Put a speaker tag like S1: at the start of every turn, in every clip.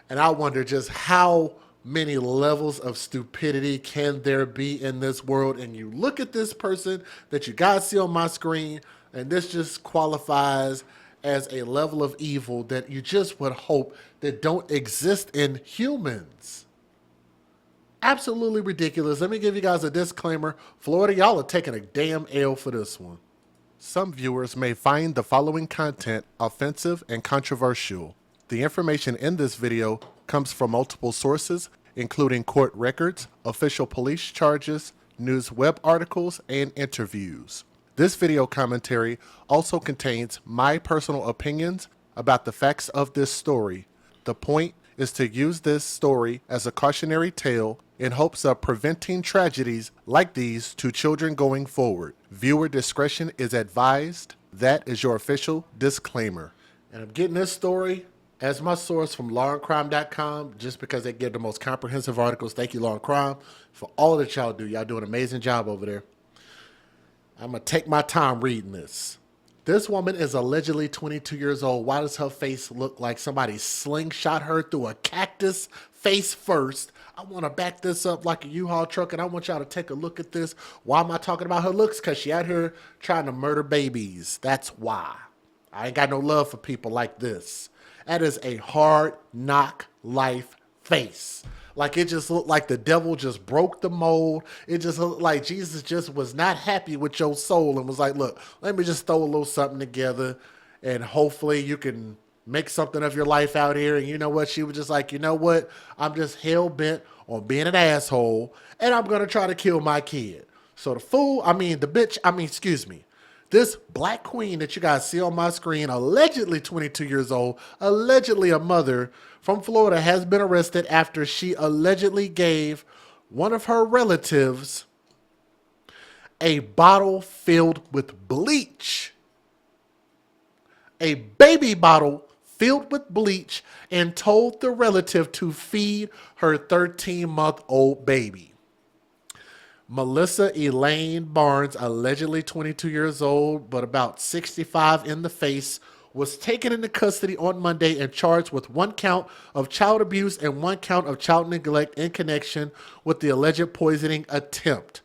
S1: And I wonder just how many levels of stupidity can there be in this world. And you look at this person that you guys see on my screen, and this just qualifies as a level of evil that you just would hope that don't exist in humans. Absolutely ridiculous. Let me give you guys a disclaimer. Florida, y'all are taking a damn L for this one. Some viewers may find the following content offensive and controversial. The information in this video comes from multiple sources, including court records, official police charges, news web articles, and interviews. This video commentary also contains my personal opinions about the facts of this story. The point is to use this story as a cautionary tale in hopes of preventing tragedies like these to children going forward. Viewer discretion is advised. That is your official disclaimer. And I'm getting this story as my source from lawandcrime.com just because they give the most comprehensive articles. Thank you, Law and Crime, for all that y'all do. Y'all do an amazing job over there. I'm going to take my time reading this. This woman is allegedly 22 years old. Why does her face look like somebody slingshot her through a cactus face first? I want to back this up like a U-Haul truck, and I want y'all to take a look at this. Why am I talking about her looks? Because she out here trying to murder babies. That's why. I ain't got no love for people like this. That is a hard knock life face. Like it just looked like the devil just broke the mold. It just looked like Jesus just was not happy with your soul and was like, look, let me just throw a little something together and hopefully you can make something of your life out here. And you know what? She was just like, you know what? I'm just hell bent on being an asshole and I'm going to try to kill my kid. So the excuse me. This black queen that you guys see on my screen, allegedly 22 years old, allegedly a mother from Florida, has been arrested after she allegedly gave one of her relatives a bottle filled with bleach. A baby bottle filled with bleach, and told the relative to feed her 13-month-old baby. Melissa Elaine Barnes, allegedly 22 years old, but about 65 in the face, was taken into custody on Monday and charged with 1 count of child abuse and 1 count of child neglect in connection with the alleged poisoning attempt.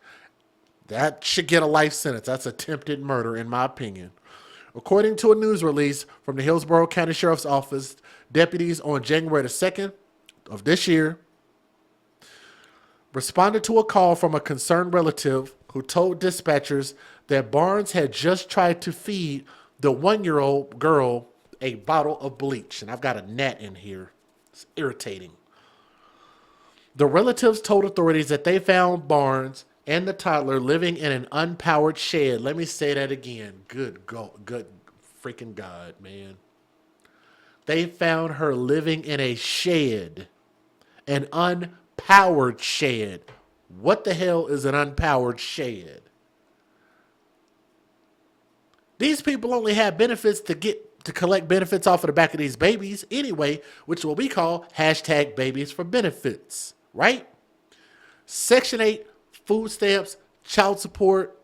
S1: That should get a life sentence. That's attempted murder, in my opinion. According to a news release from the Hillsborough County Sheriff's Office, deputies on January the 2nd of this year responded to a call from a concerned relative who told dispatchers that Barnes had just tried to feed the 1-year-old girl a bottle of bleach. And I've got a gnat in here. It's irritating. The relatives told authorities that they found Barnes and the toddler living in an unpowered shed. Let me say that again. Good freaking God, man. They found her living in a shed. An unpowered shed. What the hell is an unpowered shed? These people only have benefits to collect benefits off of the back of these babies anyway, which is what we call hashtag babies for benefits, right? Section 8, food stamps, child support,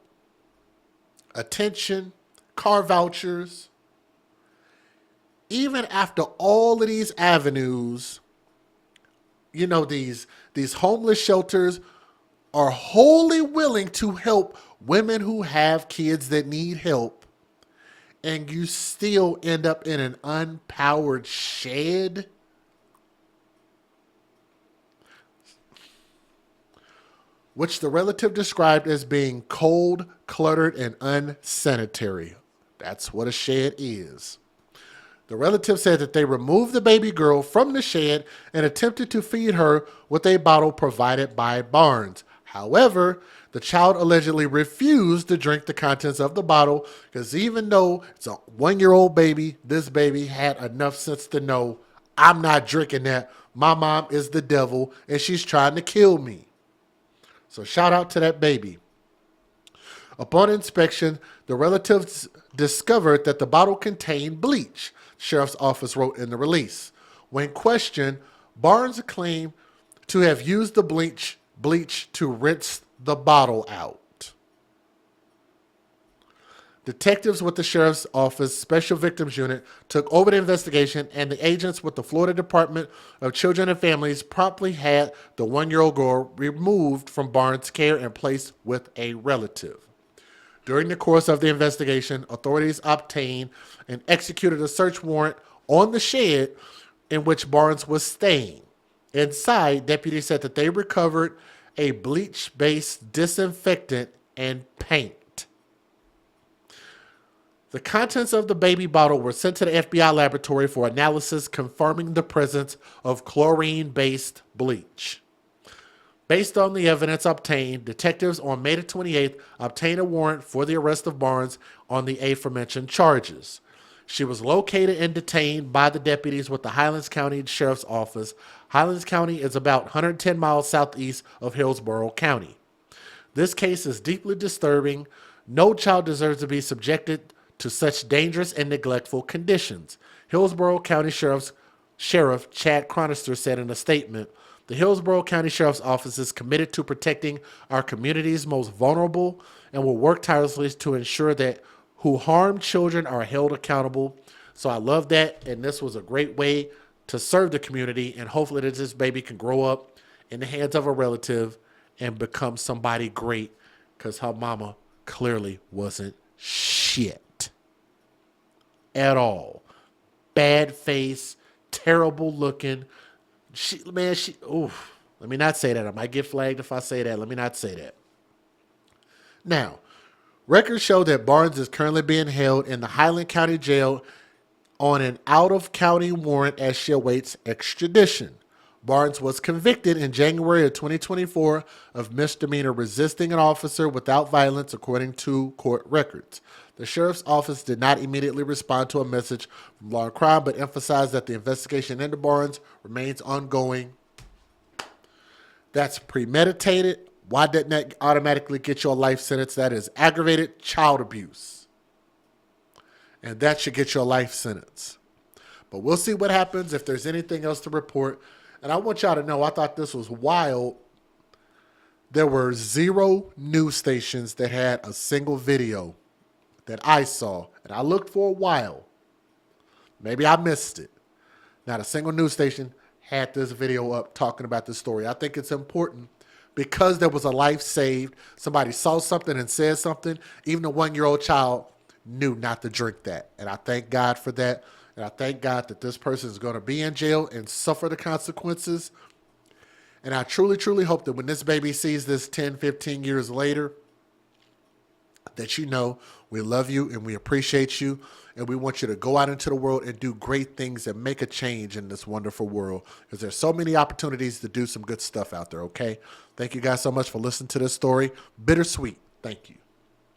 S1: attention, car vouchers. Even after all of these avenues, you know, these homeless shelters are wholly willing to help women who have kids that need help, and you still end up in an unpowered shed? Which the relative described as being cold, cluttered, and unsanitary. That's what a shed is. The relative said that they removed the baby girl from the shed and attempted to feed her with a bottle provided by Barnes. However, the child allegedly refused to drink the contents of the bottle because even though it's a 1-year-old baby, this baby had enough sense to know, I'm not drinking that. My mom is the devil and she's trying to kill me. So shout out to that baby. Upon inspection, the relatives discovered that the bottle contained bleach, Sheriff's Office wrote in the release. When questioned, Barnes claimed to have used the bleach to rinse the bottle out. Detectives with the Sheriff's Office Special Victims Unit took over the investigation, and the agents with the Florida Department of Children and Families promptly had the 1-year-old girl removed from Barnes' care and placed with a relative. During the course of the investigation, authorities obtained and executed a search warrant on the shed in which Barnes was staying. Inside, deputies said that they recovered a bleach-based disinfectant and paint. The contents of the baby bottle were sent to the FBI laboratory for analysis, confirming the presence of chlorine-based bleach. Based on the evidence obtained, detectives on May the 28th obtained a warrant for the arrest of Barnes on the aforementioned charges. She was located and detained by the deputies with the Highlands County Sheriff's Office. Highlands County is about 110 miles southeast of Hillsborough County. This case is deeply disturbing. No child deserves to be subjected to such dangerous and neglectful conditions. Hillsborough County Sheriff Chad Chronister said in a statement, "The Hillsborough County Sheriff's Office is committed to protecting our community's most vulnerable and will work tirelessly to ensure that who harm children are held accountable." So I love that, and this was a great way to serve the community, and hopefully that this baby can grow up in the hands of a relative and become somebody great, because her mama clearly wasn't shit at all. Bad face, terrible looking. Let me not say that. I might get flagged if I say that. Let me not say that. Now, records show that Barnes is currently being held in the Highland County Jail on an out-of-county warrant as she awaits extradition. Barnes was convicted in January of 2024 of misdemeanor resisting an officer without violence, according to court records. The sheriff's office did not immediately respond to a message from Law and Crime, but emphasized that the investigation into Barnes remains ongoing. That's premeditated. Why didn't that automatically get you a life sentence? That is aggravated child abuse. And that should get you a life sentence. But we'll see what happens, if there's anything else to report. And I want y'all to know, I thought this was wild. There were 0 news stations that had a single video that I saw. And I looked for a while. Maybe I missed it. Not a single news station had this video up talking about this story. I think it's important because there was a life saved. Somebody saw something and said something. Even a 1-year-old child knew not to drink that. And I thank God for that. And I thank God that this person is going to be in jail and suffer the consequences. And I truly, truly hope that when this baby sees this 10, 15 years later, that you know we love you and we appreciate you. And we want you to go out into the world and do great things and make a change in this wonderful world. Because there's so many opportunities to do some good stuff out there, okay? Thank you guys so much for listening to this story. Bittersweet. Thank you.